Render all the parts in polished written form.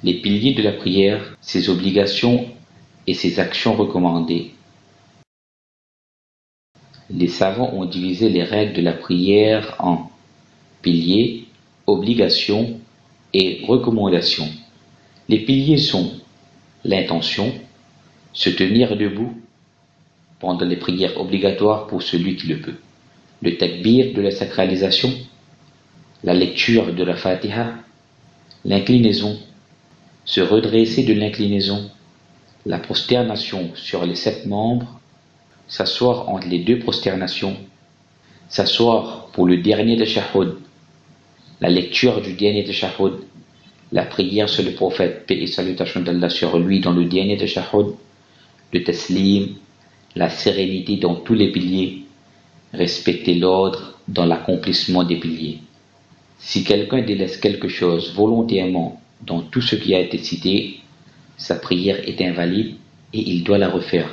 Les piliers de la prière, ses obligations et ses actions recommandées. Les savants ont divisé les règles de la prière en piliers, obligations et recommandations. Les piliers sont l'intention, se tenir debout pendant les prières obligatoires pour celui qui le peut, le takbir de la sacralisation, la lecture de la Fatiha, l'inclinaison, se redresser de l'inclinaison, la prosternation sur les 7 membres, s'asseoir entre les 2 prosternations, s'asseoir pour le dernier tashahhud, la lecture du dernier tashahhud, la prière sur le prophète, paix et salutation d'Allah sur lui dans le dernier tashahhud, le taslim, la sérénité dans tous les piliers, respecter l'ordre dans l'accomplissement des piliers. Si quelqu'un délaisse quelque chose volontairement dans tout ce qui a été cité, sa prière est invalide et il doit la refaire.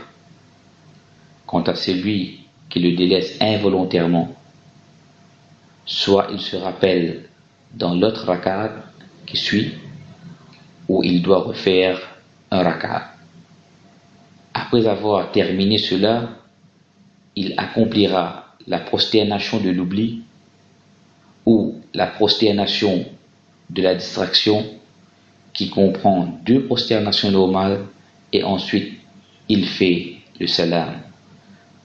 Quant à celui qui le délaisse involontairement, soit il se rappelle dans l'autre rakat qui suit, ou il doit refaire un rakat. Après avoir terminé cela, il accomplira la prosternation de l'oubli ou la prosternation de la distraction qui comprend 2 prosternations normales et ensuite il fait le salam.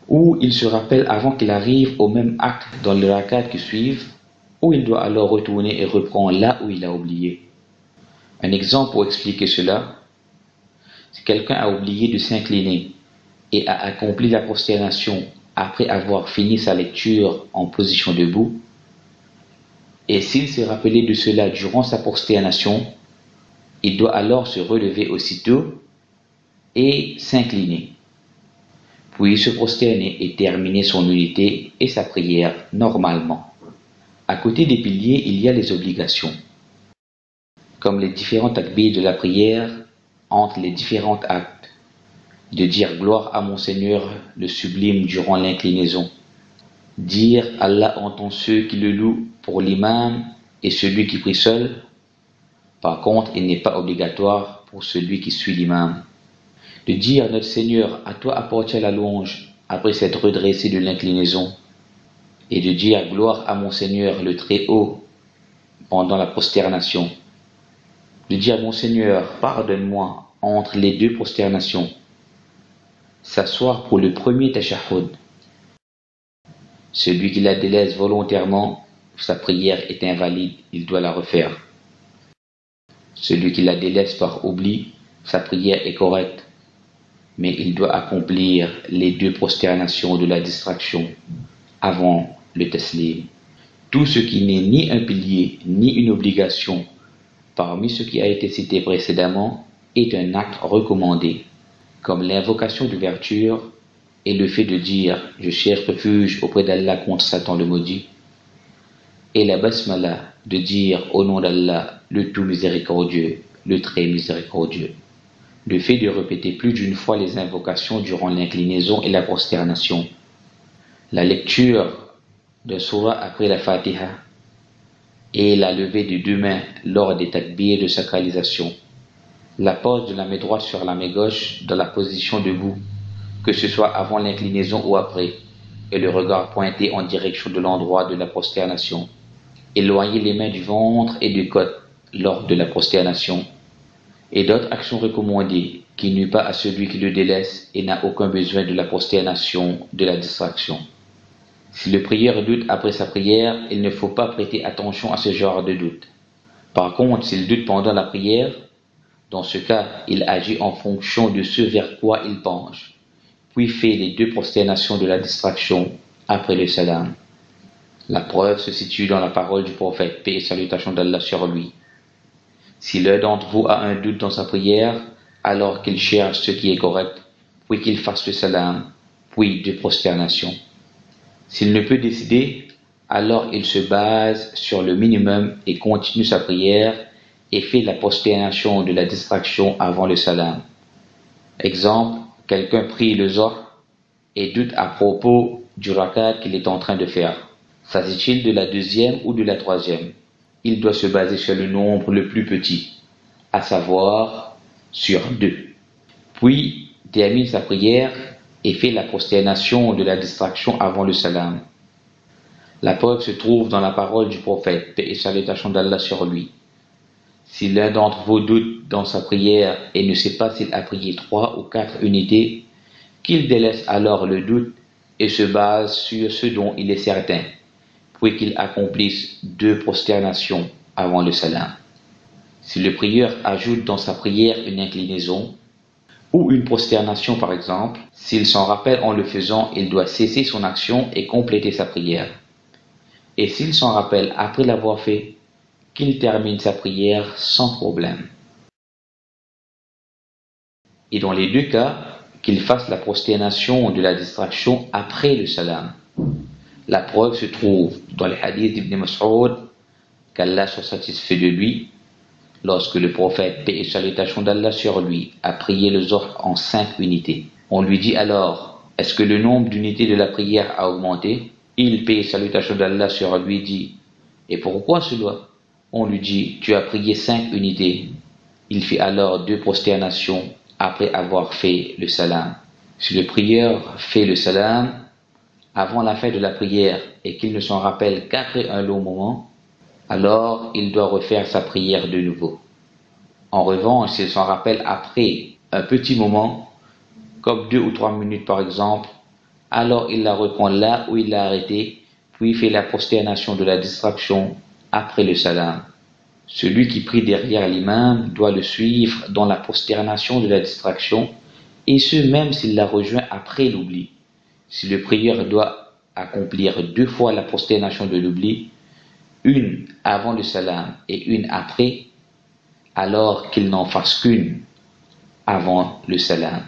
Ou il se rappelle avant qu'il arrive au même acte dans le rakat qui suivent, ou il doit alors retourner et reprendre là où il a oublié. Un exemple pour expliquer cela, si quelqu'un a oublié de s'incliner et a accompli la prosternation après avoir fini sa lecture en position debout, et s'il s'est rappelé de cela durant sa prosternation, il doit alors se relever aussitôt et s'incliner, puis se prosterner et terminer son unité et sa prière normalement. À côté des piliers, il y a les obligations, comme les différents takbir de la prière entre les différents actes, de dire gloire à mon Seigneur le sublime durant l'inclinaison, dire Allah entend ceux qui le louent pour l'imam et celui qui prie seul. Par contre, il n'est pas obligatoire pour celui qui suit l'imam. De dire notre Seigneur, à toi appartient la louange après s'être redressé de l'inclinaison, et de dire gloire à mon Seigneur le Très-Haut pendant la prosternation. De dire mon Seigneur, pardonne-moi entre les 2 prosternations. S'asseoir pour le premier tashahhud. Celui qui la délaisse volontairement, sa prière est invalide, il doit la refaire. Celui qui la délaisse par oubli, sa prière est correcte, mais il doit accomplir les 2 prosternations de la distraction avant le taslim. Tout ce qui n'est ni un pilier ni une obligation parmi ce qui a été cité précédemment est un acte recommandé, comme l'invocation d'ouverture et le fait de dire « Je cherche refuge auprès d'Allah contre Satan le maudit » et la basmala de dire « Au nom d'Allah, le tout miséricordieux, le très miséricordieux ». Le fait de répéter plus d'une fois les invocations durant l'inclinaison et la prosternation. La lecture de surah après la Fatiha et la levée de 2 mains lors des takbir de sacralisation. La pose de la main droite sur la main gauche dans la position debout, que ce soit avant l'inclinaison ou après, et le regard pointé en direction de l'endroit de la prosternation. Éloigner les mains du ventre et du côte lors de la prosternation. Et d'autres actions recommandées qui nuisent pas à celui qui le délaisse et n'a aucun besoin de la prosternation de la distraction. Si le prieur doute après sa prière, il ne faut pas prêter attention à ce genre de doute. Par contre, s'il doute pendant la prière, dans ce cas, il agit en fonction de ce vers quoi il penche, puis fait les 2 prosternations de la distraction après le salam. La preuve se situe dans la parole du prophète, paix et salutation d'Allah sur lui. Si l'un d'entre vous a un doute dans sa prière, alors qu'il cherche ce qui est correct, puis qu'il fasse le salam, puis 2 prosternations. S'il ne peut décider, alors il se base sur le minimum et continue sa prière et fait la prosternation de la distraction avant le salam. Exemple, quelqu'un prie le Zohr et doute à propos du rakat qu'il est en train de faire. S'agit-il de la 2e ou de la 3e? Il doit se baser sur le nombre le plus petit. à savoir sur 2. Puis termine sa prière et fait la prosternation de la distraction avant le salam. La preuve se trouve dans la parole du prophète, paix et salutation d'Allah sur lui. Si l'un d'entre vous doute dans sa prière et ne sait pas s'il a prié 3 ou 4 unités, qu'il délaisse alors le doute et se base sur ce dont il est certain, puis qu'il accomplisse 2 prosternations avant le salam. Si le prieur ajoute dans sa prière une inclinaison ou une prosternation par exemple, s'il s'en rappelle en le faisant, il doit cesser son action et compléter sa prière. Et s'il s'en rappelle après l'avoir fait, qu'il termine sa prière sans problème. Et dans les 2 cas, qu'il fasse la prosternation de la distraction après le salam. La preuve se trouve dans les hadiths d'Ibn Mas'ud, qu'Allah soit satisfait de lui, lorsque le prophète, paix et salutation d'Allah sur lui, a prié le Zohr en 5 unités. On lui dit alors, est-ce que le nombre d'unités de la prière a augmenté? Il, paix et salutation d'Allah sur lui, dit, et pourquoi cela? On lui dit, tu as prié 5 unités. Il fait alors 2 prosternations après avoir fait le salam. Si le prieur fait le salam avant la fin de la prière et qu'il ne s'en rappelle qu'après un long moment, alors il doit refaire sa prière de nouveau. En revanche, s'il s'en rappelle après un petit moment, comme 2 ou 3 minutes par exemple, alors il la reprend là où il l'a arrêté, puis fait la prosternation de la distraction après le salam. Celui qui prie derrière l'imam doit le suivre dans la prosternation de la distraction, et ce même s'il la rejoint après l'oubli. Si le prieur doit accomplir 2 fois la prosternation de l'oubli, une avant le salam et une après, alors qu'il n'en fasse qu'une avant le salam.